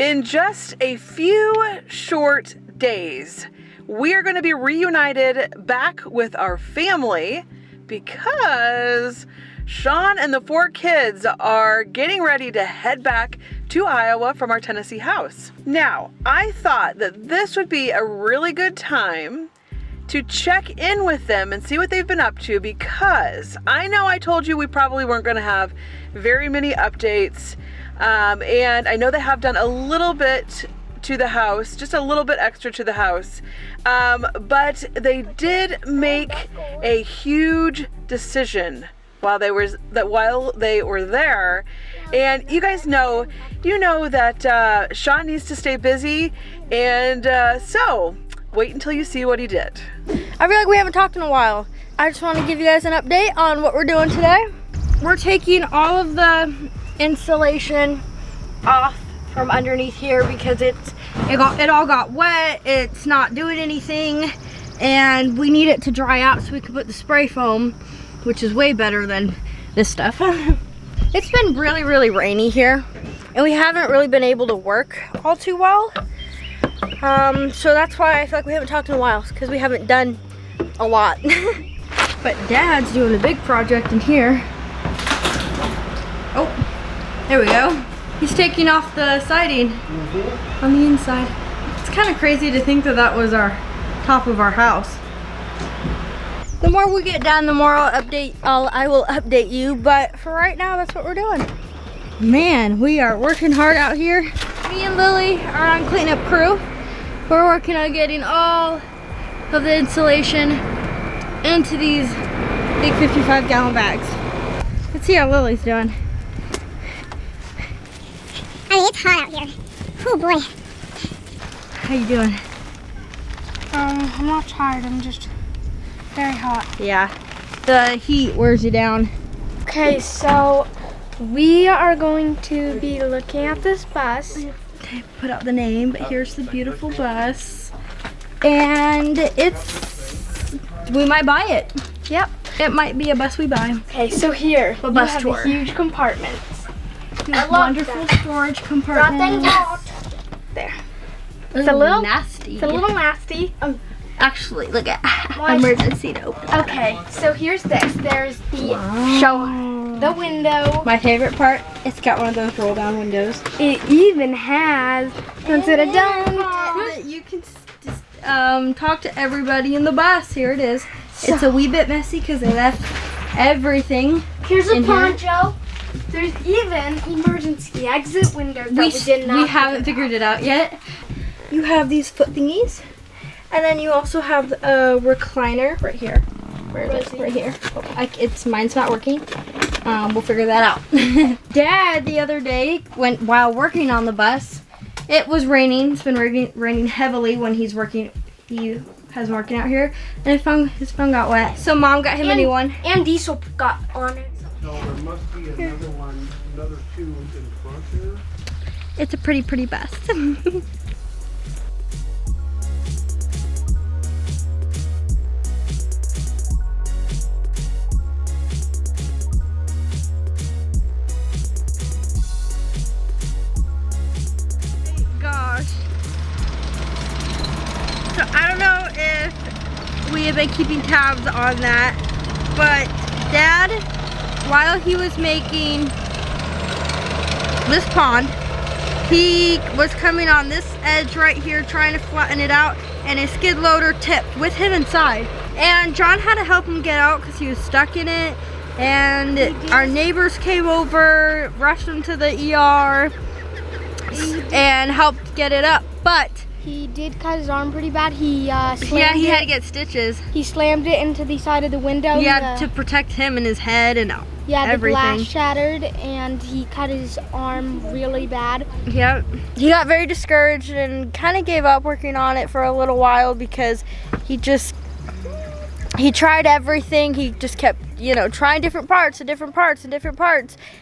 In just a few short days, we are going to be reunited back with our family because Sean and the 4 kids are getting ready to head back to Iowa from our Tennessee house. Now, I thought that this would be a really good time to check in with them and see what they've been up to, because I know I told you we probably weren't going to have very many updates, and I know they have done a little bit to the house, just a little bit extra to the house, but they did make a huge decision while they were there. And you guys know, that Sean needs to stay busy, and so wait until you see what he did. I feel like we haven't talked in a while. I just want to give you guys an update on what we're doing today. We're taking all of the insulation off from underneath here because it all got wet. It's not doing anything, and we need it to dry out so we can put the spray foam, which is way better than this stuff. It's been really, really rainy here, and we haven't really been able to work all too well. So that's why I feel like we haven't talked in a while, because we haven't done a lot. But Dad's doing a big project in here. Oh, there we go. He's taking off the siding on the inside. It's kind of crazy to think that that was our top of our house. The more we get done, the more I will update you. But for right now, that's what we're doing. Man, we are working hard out here. Me and Lily are on cleanup crew. We're working on getting all of the insulation into these big 55-gallon bags. Let's see how Lily's doing. I mean, it's hot out here. Oh boy. How you doing? I'm not tired. I'm just very hot. Yeah, the heat wears you down. Okay, so we are going to be looking at this bus. Okay, put out the name, but here's the beautiful bus. And we might buy it. Yep, it might be a bus we buy. Okay, so here A bus you have tour. the huge compartments. Wonderful storage compartment. There. It's a little nasty. It's a little nasty. Actually, look at Why- emergency to open. Okay, so here's this. There's the the window. My favorite part, it's got one of those roll down windows. It even has instead of dome. You can just talk to everybody in the bus. Here it is. It's a wee bit messy because they left everything. Here's a in here. poncho. There's even emergency exit windows that we did not. We haven't figured it out yet. You have these foot thingies, and then you also have a recliner right here. Where is it? Right here. Mine's not working. We'll figure that out. Dad, the other day, while working on the bus, it was raining. It's been raining heavily when he's working. He has been working out here, and his phone got wet. So Mom got him a new one. And diesel got on it. No, there must be another one, another 2 in front here. It's a pretty, pretty bus. Gosh. So I don't know if we have been keeping tabs on that, but Dad, while he was making this pond, he was coming on this edge right here trying to flatten it out, and his skid loader tipped with him inside. And John had to help him get out because he was stuck in it, and our neighbors came over, rushed him to the ER, and helped get it up. But He did cut his arm pretty bad. He slammed he had to it. get stitches. He slammed it into the side of the window. Yeah, to protect him and his head and the everything. glass shattered, and he cut his arm really bad. Yep. He got very discouraged and kind of gave up working on it for a little while because he tried everything. He just kept, trying different parts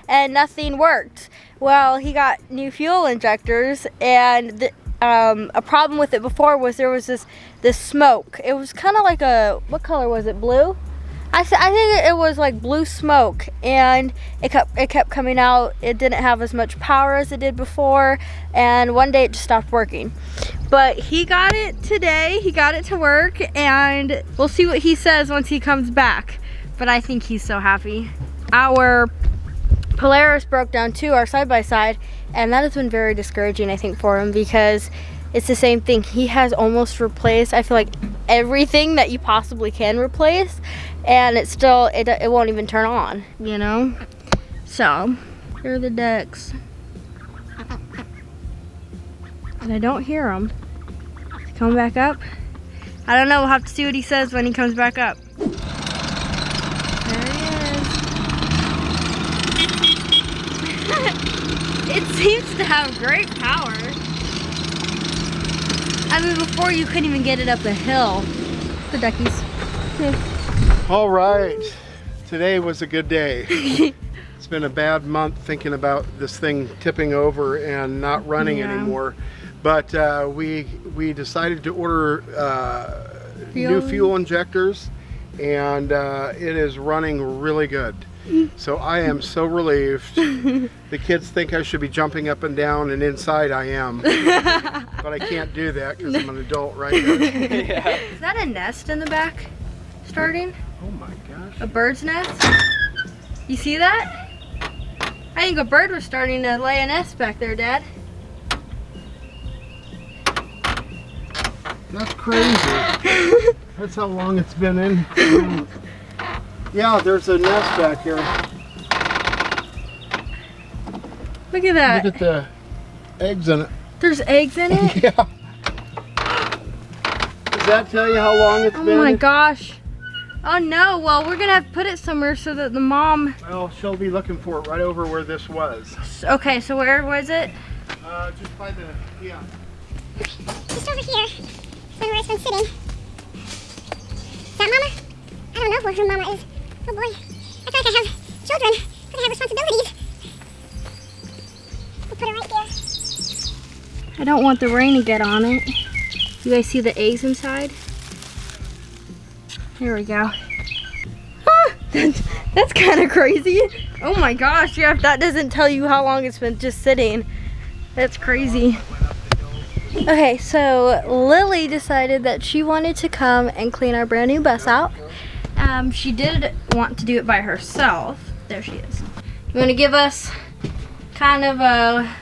and nothing worked. Well, he got new fuel injectors, and a problem with it before was there was this smoke. It was kind of like what color was it? Blue? I think it was like blue smoke, and it kept coming out. It didn't have as much power as it did before, and one day it just stopped working. But he got it today. He got it to work, and we'll see what he says once he comes back. But I think he's so happy. Our Polaris broke down too, our side-by-side, and that has been very discouraging, I think, for him, because it's the same thing. He has almost replaced, I feel like, everything that you possibly can replace, and it still, it won't even turn on, you know? So, here are the ducks. And I don't hear them. Coming back up? I don't know, we'll have to see what he says when he comes back up. There he is. It seems to have great power. I mean, before you couldn't even get it up a hill. The duckies. All right, today was a good day. It's been a bad month thinking about this thing tipping over and not running anymore. But we decided to order new fuel injectors, and it is running really good. So I am so relieved. The kids think I should be jumping up and down, and inside I am. But I can't do that because I'm an adult right now. Yeah. Is that a nest in the back starting? Oh my gosh. A bird's nest? You see that? I think a bird was starting to lay a nest back there, Dad. That's crazy. That's how long it's been in. Yeah, there's a nest back here. Look at that. Look at the eggs in it. There's eggs in it? Yeah. Does that tell you how long it's been? Oh my gosh. Oh no, well, we're gonna have to put it somewhere so that the mom... Well, she'll be looking for it right over where this was. Okay, so where was it? Just by the, yeah. Just over here, where it's been sitting. Is that Mama? I don't know where her Mama is. Oh boy, I feel like I have children. I have responsibilities. We'll put it right there. I don't want the rain to get on it. You guys see the eggs inside? Here we go. Ah, that's kind of crazy. Oh my gosh, yeah, if that doesn't tell you how long it's been just sitting, that's crazy. Okay, so Lily decided that she wanted to come and clean our brand new bus out. She did want to do it by herself. There she is. You want to give us kind of a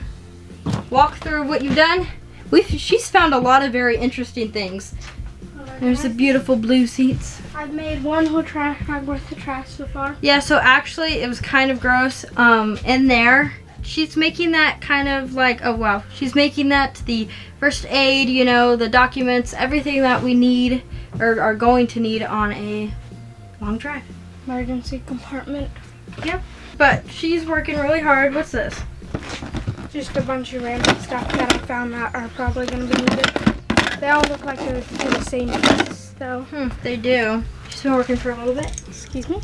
walkthrough of what you've done? She's found a lot of very interesting things. There's the beautiful blue seats. I've made one whole trash bag worth of trash so far. Yeah, so actually it was kind of gross. In there, she's making that kind of like, oh wow, she's making that the first aid, you know, the documents, everything that we need or are going to need on a long drive. Emergency compartment. Yep. But she's working really hard. What's this? Just a bunch of random stuff that I found that are probably going to be needed. They all look like they're the same piece, though. They do. She's been working for a little bit. Excuse me.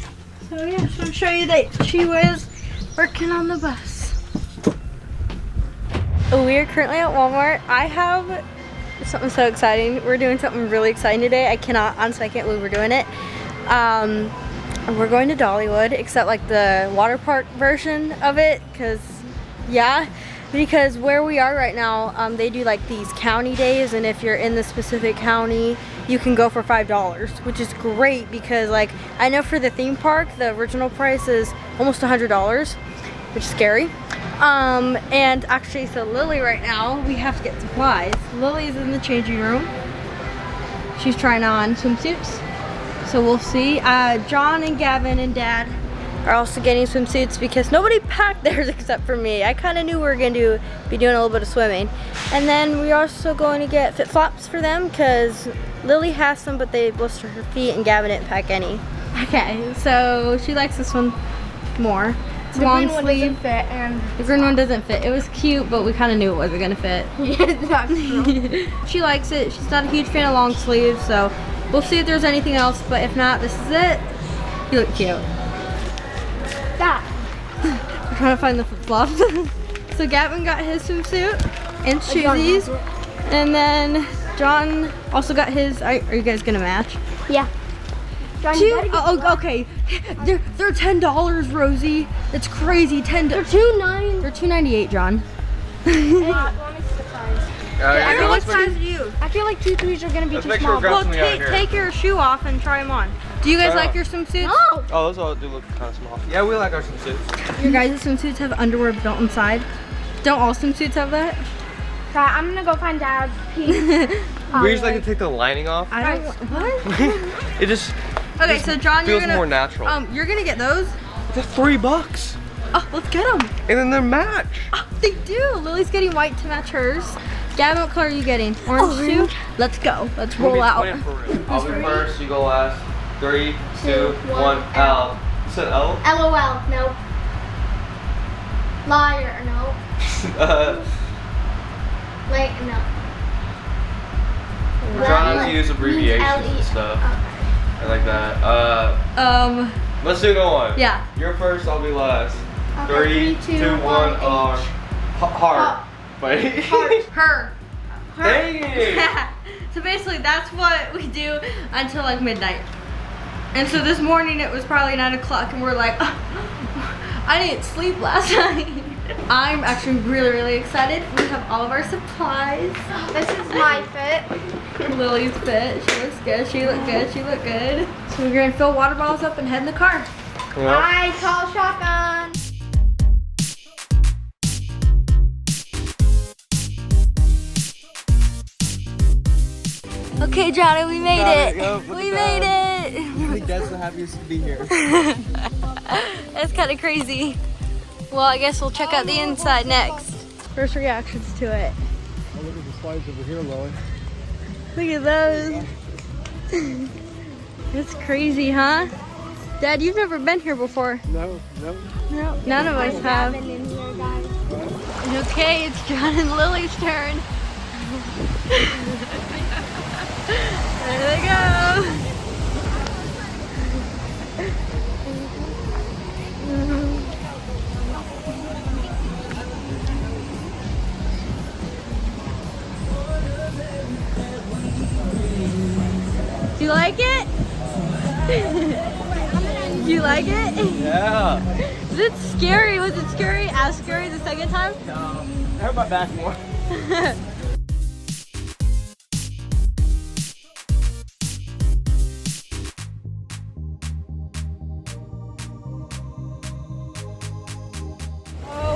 So yeah, just want to show you that she was working on the bus. We are currently at Walmart. I have something so exciting. We're doing something really exciting today. I honestly can't believe we're doing it. We're going to Dollywood, except like the water park version of it, because where we are right now, they do like these county days, and if you're in the specific county, you can go for $5, which is great because like I know for the theme park, the original price is almost $100, which is scary. And actually, so Lily right now, we have to get supplies. Lily's in the changing room. She's trying on swimsuits. So we'll see. John and Gavin and Dad are also getting swimsuits because nobody packed theirs except for me. I kind of knew we were going to be doing a little bit of swimming. And then we're also going to get flip-flops for them because Lily has some, but they blister her feet, and Gavin didn't pack any. Okay, so she likes this one more. It's long sleeve. Fit, and the green one doesn't fit. It was cute, but we kind of knew it wasn't going to fit. yeah, that's true. She likes it. She's not a huge fan of long sleeves, so we'll see if there's anything else, but if not, this is it. You look cute. That. We're trying to find the flip-flops. So Gavin got his swimsuit and shoesies, and then John also got his. Are you guys gonna match? Yeah. Okay. They're $10, Rosie. That's crazy. They're $2.9. They're $2.98, John. I feel like size do you? I feel like 2 3s are gonna be too small. Well, take your shoe off and try them on. Do you guys like your swimsuits? No. Oh, those all do look kind of small. Yeah, we like our swimsuits. Your guys' swimsuits have underwear built inside. Don't all swimsuits have that? I'm gonna go find Dad's piece. We usually like to take the lining off. I don't. What? It just Okay, so John, feels more natural. You're gonna get those. They're $3. Oh, let's get them. And then they're match. Oh, they do. Lily's getting white to match hers. Gavin, what color are you getting? Orange too? Let's go. Let's roll out. I'll be first, you go last. 3, 2, 1, L. You said L? LOL. No. Liar. No. Like no. Try not to use abbreviations and stuff. I like that. Let's do go on. Yeah. You're first, I'll be last. Okay, 3, 2, 1, R. Heart. Wait. Her. Dang it. So basically that's what we do until like midnight. And so this morning it was probably 9 o'clock and we're like, I didn't sleep last night. I'm actually really excited. We have all of our supplies. This is my fit. Lily's fit. She looks good. She looked good. She looked good. So we're gonna fill water bottles up and head in the car. Yep. I call shotgun. Okay, Johnny, we made it. Yep, We made it. I think Dad's the happiest to be here. That's kind of crazy. Well, I guess we'll check out the inside next. First reactions to it. Oh, look at the slides over here, Lois. Look at those. That's crazy, huh? Dad, you've never been here before. No. No, none of us have. Okay, it's John and Lily's turn. There they go. Do you like it? Do you like it? Yeah. Is it scary? Was it scary? As scary the second time? No. I hurt my back more.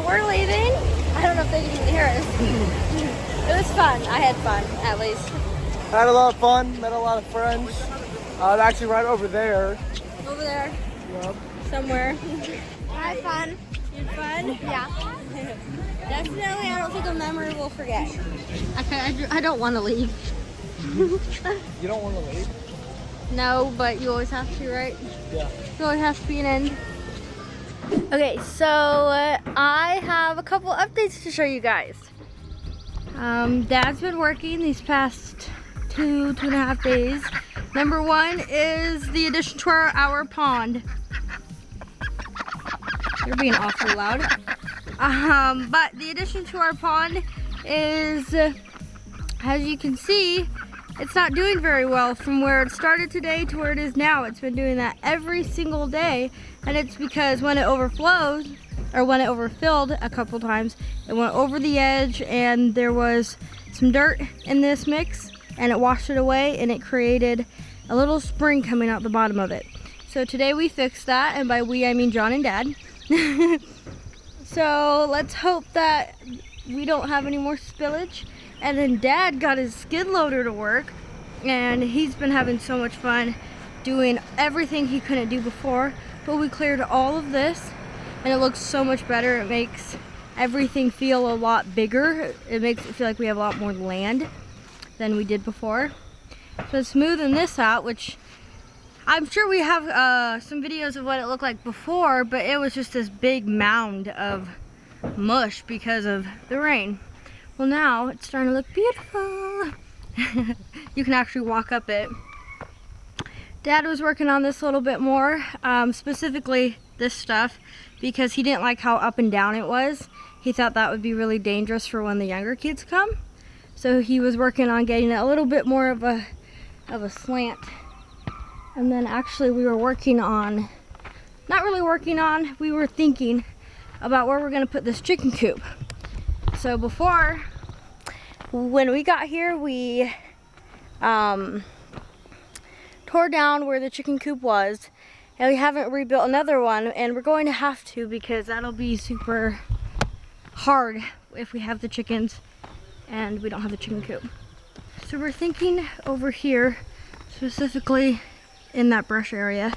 We're leaving. I don't know if they can even hear us. It was fun. I had fun, at least. Had a lot of fun, met a lot of friends. Actually right over there. Over there. Yep. Somewhere. I had fun. You had fun? Yeah. Definitely, I don't think a memory we'll forget. Okay, I don't want to leave. You don't want to leave? No, but you always have to, right? Yeah. You always have to be an end. Okay, so I have a couple updates to show you guys. Dad's been working these past two and a half days. Number one is the addition to our pond. You're being awfully loud. But the addition to our pond is, as you can see, it's not doing very well from where it started today to where it is now. It's been doing that every single day, and it's because when it overflowed, or when it overfilled a couple times, it went over the edge and there was some dirt in this mix and it washed it away and it created a little spring coming out the bottom of it. So today we fixed that, and by we I mean John and Dad. So let's hope that we don't have any more spillage. And then Dad got his skid loader to work and he's been having so much fun doing everything he couldn't do before. But we cleared all of this and it looks so much better. It makes everything feel a lot bigger. It makes it feel like we have a lot more land than we did before. So smoothing this out, which I'm sure we have some videos of what it looked like before, but it was just this big mound of mush because of the rain. Well, now it's starting to look beautiful. You can actually walk up it. Dad was working on this a little bit more, specifically this stuff, because he didn't like how up and down it was. He thought that would be really dangerous for when the younger kids come. So he was working on getting it a little bit more of a slant And then actually we were working on, not really working on, we were thinking about where we're gonna put this chicken coop. So before, when we got here, we tore down where the chicken coop was, and we haven't rebuilt another one, and we're going to have to because that'll be super hard if we have the chickens and we don't have the chicken coop. So we're thinking over here, specifically in that brush area.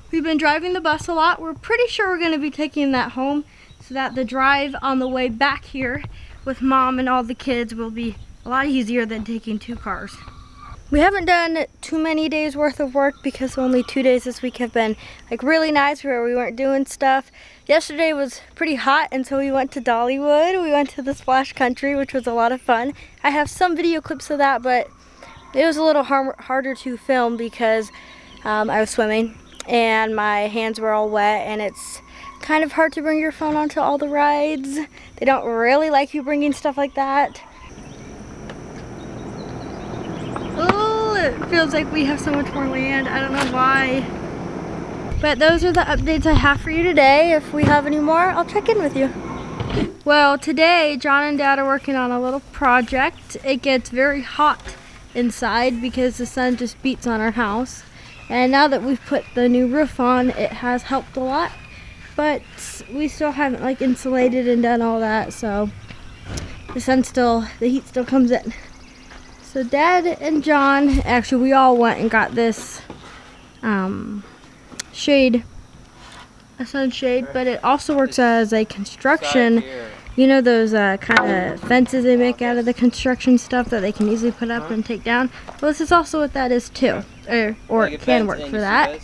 We've been driving the bus a lot. We're pretty sure we're going to be taking that home so that the drive on the way back here with mom and all the kids will be a lot easier than taking 2 cars. We haven't done too many days worth of work because only 2 days this week have been like really nice where we weren't doing stuff. Yesterday was pretty hot, and so we went to Dollywood. We went to the Splash Country, which was a lot of fun. I have some video clips of that, but it was a little harder to film because I was swimming and my hands were all wet, and it's kind of hard to bring your phone onto all the rides. They don't really like you bringing stuff like that. Oh, it feels like we have so much more land. I don't know why. But those are the updates I have for you today. If we have any more, I'll check in with you. Well, today John and Dad are working on a little project. It gets very hot inside because the sun just beats on our house. And now that we've put the new roof on, it has helped a lot. But we still haven't like insulated and done all that, so the heat still comes in. So Dad and John, actually we all went and got this shade, a sunshade, but it also works as a construction, you know those kind of fences they make out of the construction stuff that they can easily put up and take down? Well, this is also what that is too, or it can work for that.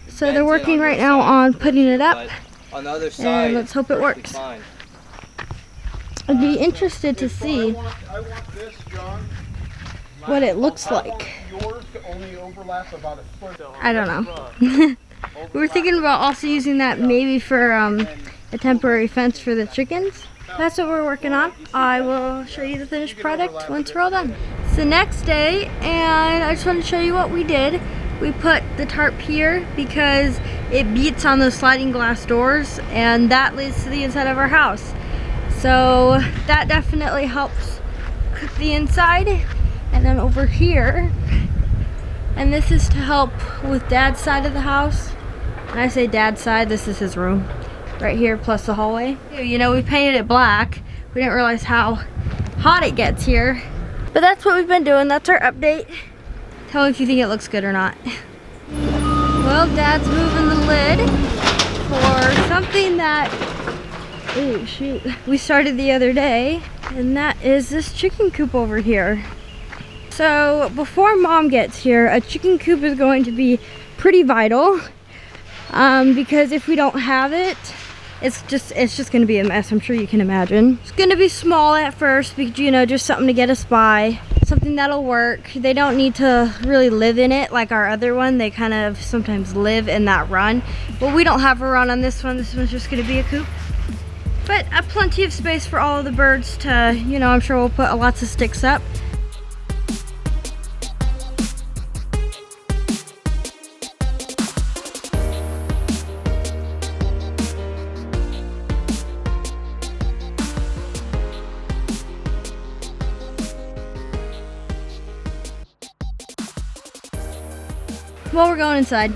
So they're working right now on putting it up, and let's hope it works. I'd be interested to see what it looks like. I don't know. We were thinking about also using that maybe for a temporary fence for the chickens. That's what we're working on. I will show you the finished product once we're all done. It's the next day, and I just want to show you what we did. We put the tarp here because it beats on those sliding glass doors, and that leads to the inside of our house. So that definitely helps cook the inside. And then over here, and this is to help with Dad's side of the house. When I say Dad's side, this is his room right here plus the hallway. You know, we painted it black. We didn't realize how hot it gets here, but that's what we've been doing. That's our update. Tell me if you think it looks good or not. Well, Dad's moving the lid for something that, oh shoot, we started the other day, and that is this chicken coop over here. So before Mom gets here, a chicken coop is going to be pretty vital because if we don't have it, it's just going to be a mess. I'm sure you can imagine. It's going to be small at first, because, you know, just something to get us by, something that'll work. They don't need to really live in it like our other one. They kind of sometimes live in that run. But we don't have a run on this one. This one's just going to be a coop. But plenty of space for all of the birds to, you know, I'm sure we'll put lots of sticks up. Well, we're going inside.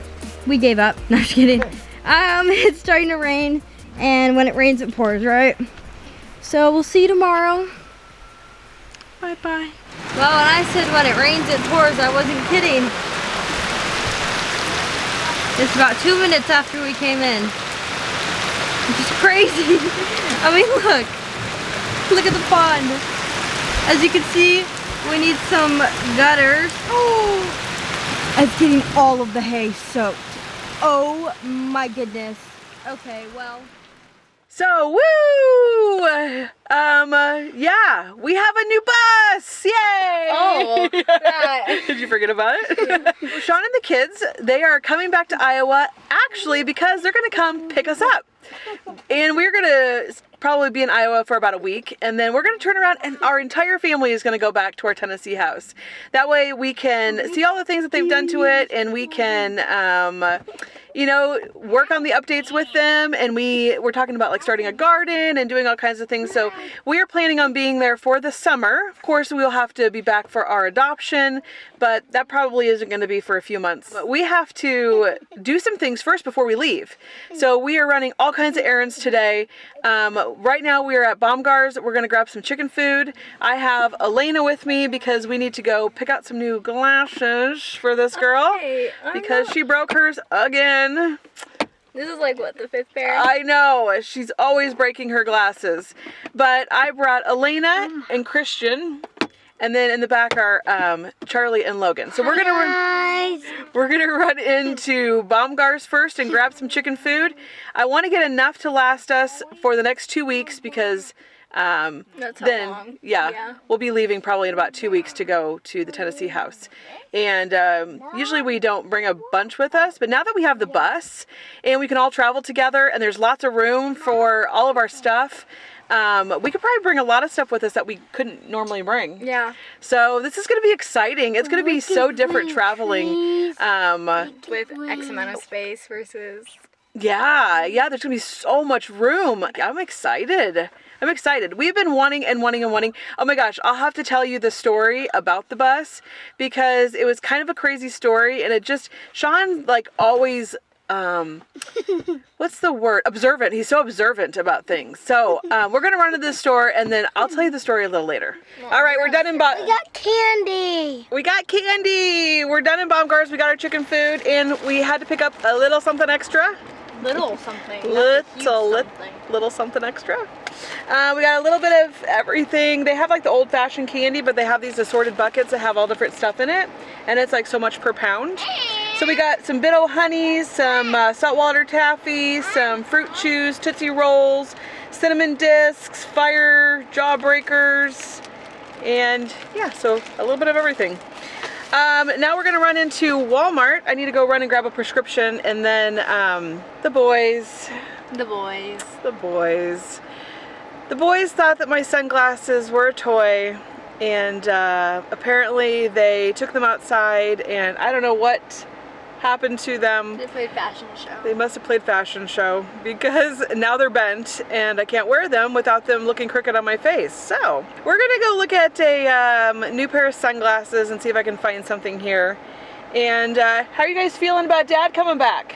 We gave up. No, I'm just kidding. It's starting to rain, and when it rains, it pours, right? So we'll see you tomorrow. Bye-bye. Well, when I said when it rains, it pours, I wasn't kidding. It's about 2 minutes after we came in. Which is crazy. I mean, look. Look at the pond. As you can see, we need some gutters. Oh! It's getting all of the hay soaked. Oh my goodness. Okay, well. So, woo! Yeah, we have a new bus! Yay! Oh, yeah. Did you forget about it? Sean and the kids, they are coming back to Iowa actually because they're gonna come pick us up. And we're gonna probably be in Iowa for about a week, and then we're going to turn around and our entire family is going to go back to our Tennessee house. That way we can see all the things that they've done to it, and we can, you know, work on the updates with them. And we're talking about like starting a garden and doing all kinds of things. So we are planning on being there for the summer. Of course, we will have to be back for our adoption, but that probably isn't going to be for a few months. But we have to do some things first before we leave. So we are running all kinds of errands today. Right now we are at Baumgar's. We're going to grab some chicken food. I have Elena with me because we need to go pick out some new glasses for this girl because she broke hers again. This is like, what, the 5th pair? I know. She's always breaking her glasses. But I brought Elena and Christian. And then in the back are Charlie and Logan. So we're gonna run into Baumgar's first and grab some chicken food. I want to get enough to last us for the next 2 weeks because That's how long. Yeah, we'll be leaving probably in about 2 weeks to go to the Tennessee house. And usually we don't bring a bunch with us, but now that we have the bus and we can all travel together and there's lots of room for all of our stuff, we could probably bring a lot of stuff with us that we couldn't normally bring. Yeah. So this is going to be exciting. It's going to be so different traveling. With X amount of space versus... Yeah, there's going to be so much room. I'm excited. We've been wanting. Oh my gosh, I'll have to tell you the story about the bus because it was kind of a crazy story, and it just, Sean like always, what's the word? Observant. He's so observant about things. So we're going to run to the store and then I'll tell you the story a little later. All right, we're done in We got candy. We're done in Baumgar's. We got our chicken food and we had to pick up a little something extra. Little something. Little something extra. We got a little bit of everything. They have like the old-fashioned candy, but they have these assorted buckets that have all different stuff in it, and it's like so much per pound. So we got some Bit O' Honeys, some saltwater taffy, some fruit chews, Tootsie Rolls, cinnamon discs, fire jawbreakers, and yeah, so a little bit of everything. Now we're gonna run into Walmart. I need to go run and grab a prescription, and then the boys thought that my sunglasses were a toy, and apparently they took them outside, and I don't know what happened to them. They played fashion show. They must have played fashion show because now they're bent and I can't wear them without them looking crooked on my face. So we're gonna go look at a new pair of sunglasses and see if I can find something here. And how are you guys feeling about Dad coming back?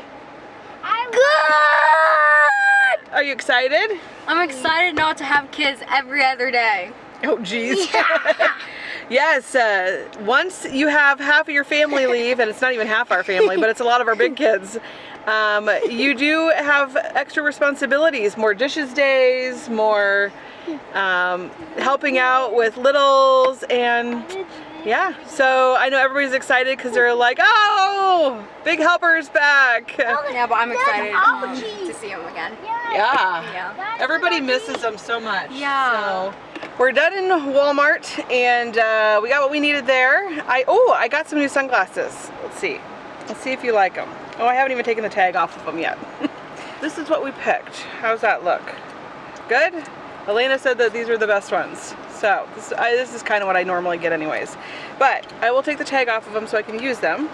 I'm good! Are you excited? I'm excited not to have kids every other day. Oh geez. Yes, once you have half of your family leave, and it's not even half our family, but it's a lot of our big kids, you do have extra responsibilities, more dishes days, more helping out with littles, and yeah, so I know everybody's excited because they're like, oh, Big Helper's back. Yeah, but I'm excited to see him again. Yeah. Everybody misses them so much. Yeah. So we're done in Walmart, and we got what we needed there. I got some new sunglasses. Let's see if you like them. Oh, I haven't even taken the tag off of them yet. This is what we picked. How's that look? Good? Elena said that these are the best ones. So this is kind of what I normally get anyways. But I will take the tag off of them so I can use them.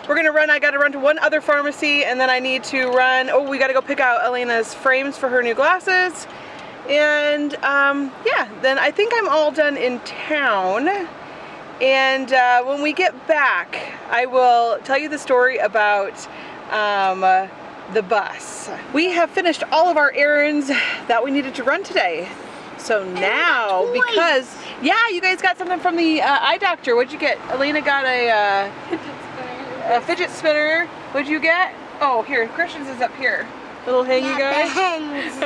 We're gonna run, I gotta run to one other pharmacy, and then I need to run, we gotta go pick out Elena's frames for her new glasses. And yeah, then I think I'm all done in town. And when we get back, I will tell you the story about the bus. We have finished all of our errands that we needed to run today. So now, because, yeah, you guys got something from the eye doctor. What'd you get? Elena got a fidget spinner. What'd you get? Oh, here, Christian's is up here. Little hangy guy.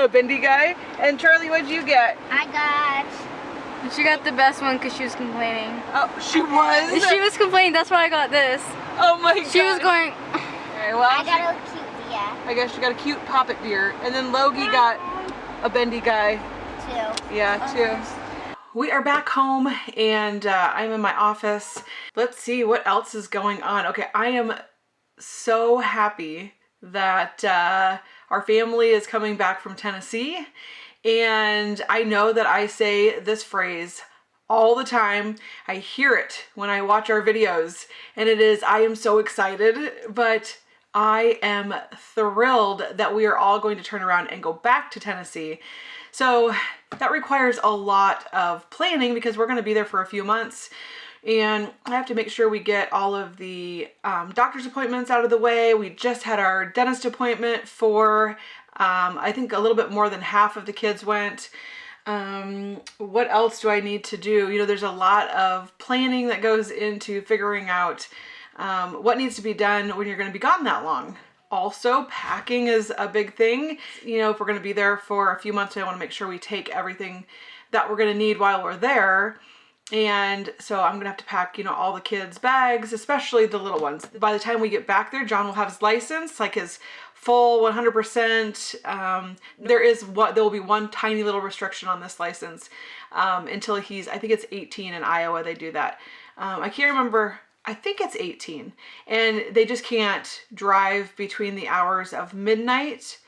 A bendy guy. And Charlie, what'd you get? She got the best one because she was complaining. Oh, she was? She was complaining, that's why I got this. Oh my god. She was going... Okay, well, I got a cute deer. I guess she got a cute poppet deer. And then Logie got a bendy guy. Two. Yeah, two. We are back home, and I'm in my office. Let's see what else is going on. Okay, I am so happy that our family is coming back from Tennessee, And I know that I say this phrase all the time. I hear it when I watch our videos, and it is, I am so excited, but I am thrilled that we are all going to turn around and go back to Tennessee. So that requires a lot of planning because we're going to be there for a few months. And I have to make sure we get all of the doctor's appointments out of the way. We just had our dentist appointment for, I think a little bit more than half of the kids went. What else do I need to do? You know, there's a lot of planning that goes into figuring out what needs to be done when you're going to be gone that long. Also, packing is a big thing. You know, if we're going to be there for a few months, I want to make sure we take everything that we're going to need while we're there. And so I'm going to have to pack, you know, all the kids' bags, especially the little ones. By the time we get back there, John will have his license, like his full 100%. There will be one tiny little restriction on this license until he's, I think it's 18 in Iowa, they do that. I can't remember. I think it's 18, and they just can't drive between the hours of midnight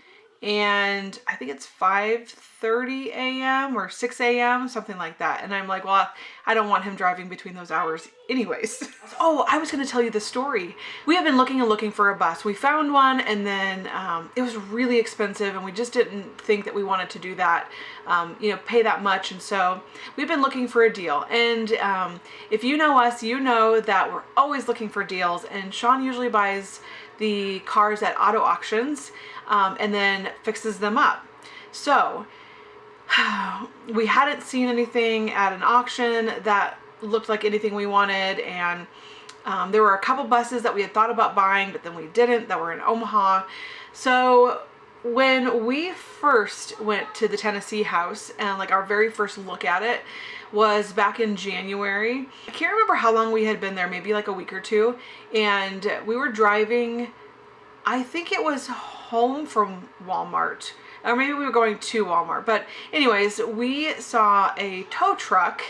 and I think it's 5:30 a.m. or 6 a.m., something like that. And I'm like, well, I don't want him driving between those hours anyways. Oh, I was going to tell you the story. We have been looking and looking for a bus. We found one, and then it was really expensive, and we just didn't think that we wanted to do that, you know, pay that much. And so we've been looking for a deal. And if you know us, you know that we're always looking for deals. And Sean usually buys the cars at auto auctions and then fixes them up. So we hadn't seen anything at an auction that looked like anything we wanted, and there were a couple buses that we had thought about buying, but then we didn't, that were in Omaha. So when we first went to the Tennessee house, and like our very first look at it was back in January. I can't remember how long we had been there, maybe like a week or two, and we were driving, I think it was home from Walmart, or maybe we were going to Walmart. But anyways, we saw a tow truck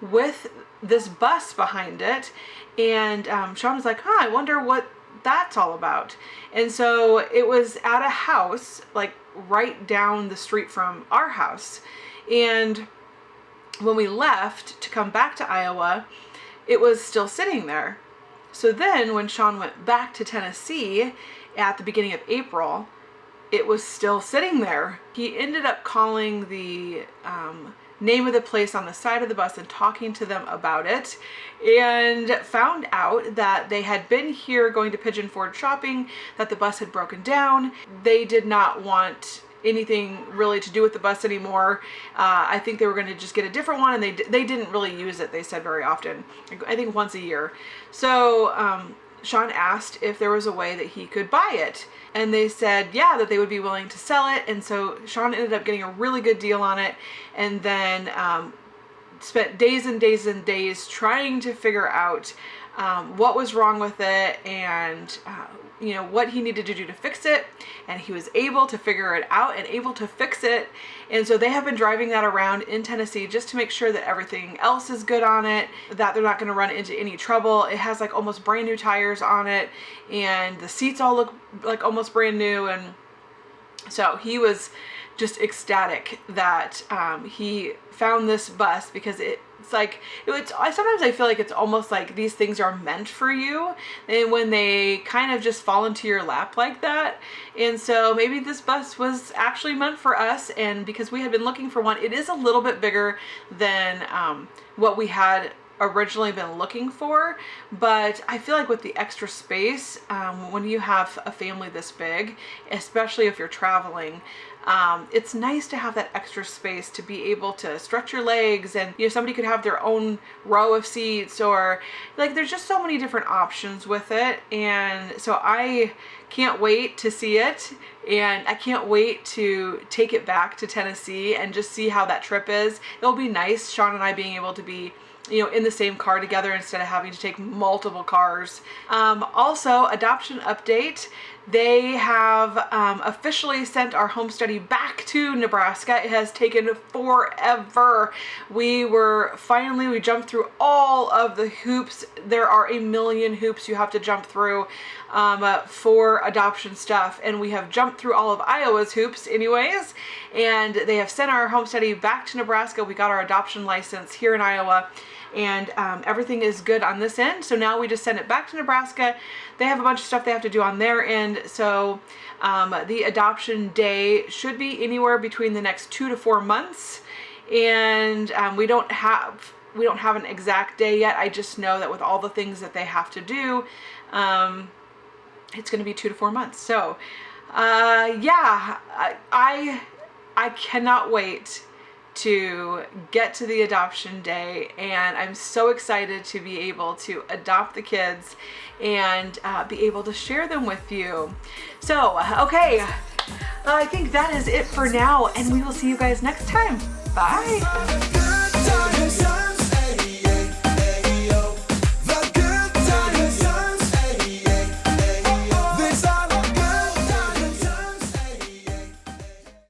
with this bus behind it, and Sean was like, I wonder what that's all about. And so it was at a house like right down the street from our house. And when we left to come back to Iowa, it was still sitting there. So then when Sean went back to Tennessee at the beginning of April, it was still sitting there. He ended up calling the name of the place on the side of the bus and talking to them about it, and found out that they had been here going to Pigeon Forge shopping, that the bus had broken down. They did not want anything really to do with the bus anymore. I think they were going to just get a different one, and they didn't really use it, they said, very often. I think once a year. So Sean asked if there was a way that he could buy it, and they said yeah, that they would be willing to sell it. And so Sean ended up getting a really good deal on it, and then spent days and days and days trying to figure out what was wrong with it, and you know, what he needed to do to fix it. And he was able to figure it out and able to fix it. And so they have been driving that around in Tennessee just to make sure that everything else is good on it, that they're not going to run into any trouble. It has like almost brand new tires on it, and the seats all look like almost brand new. And so he was just ecstatic that he found this bus, because it's like, sometimes I feel like it's almost like these things are meant for you, and when they kind of just fall into your lap like that. And so maybe this bus was actually meant for us, and because we had been looking for one, it is a little bit bigger than what we had originally been looking for. But I feel like with the extra space, when you have a family this big, especially if you're traveling, it's nice to have that extra space to be able to stretch your legs, and you know, somebody could have their own row of seats, or like there's just so many different options with it. And so I can't wait to see it, and I can't wait to take it back to Tennessee and just see how that trip is. It'll be nice, Sean and I being able to be you know, in the same car together instead of having to take multiple cars. Also, adoption update. They have officially sent our home study back to Nebraska. It has taken forever. We jumped through all of the hoops. There are a million hoops you have to jump through for adoption stuff, and we have jumped through all of Iowa's hoops anyways, and they have sent our home study back to Nebraska. We got our adoption license here in Iowa, and everything is good on this end. So now we just send it back to Nebraska. They have a bunch of stuff they have to do on their end. So the adoption day should be anywhere between the next 2 to 4 months. And we don't have an exact day yet. I just know that with all the things that they have to do, it's going to be 2 to 4 months. So yeah, I cannot wait to get to the adoption day, and I'm so excited to be able to adopt the kids and be able to share them with you. So, okay, I think that is it for now, and we will see you guys next time. Bye.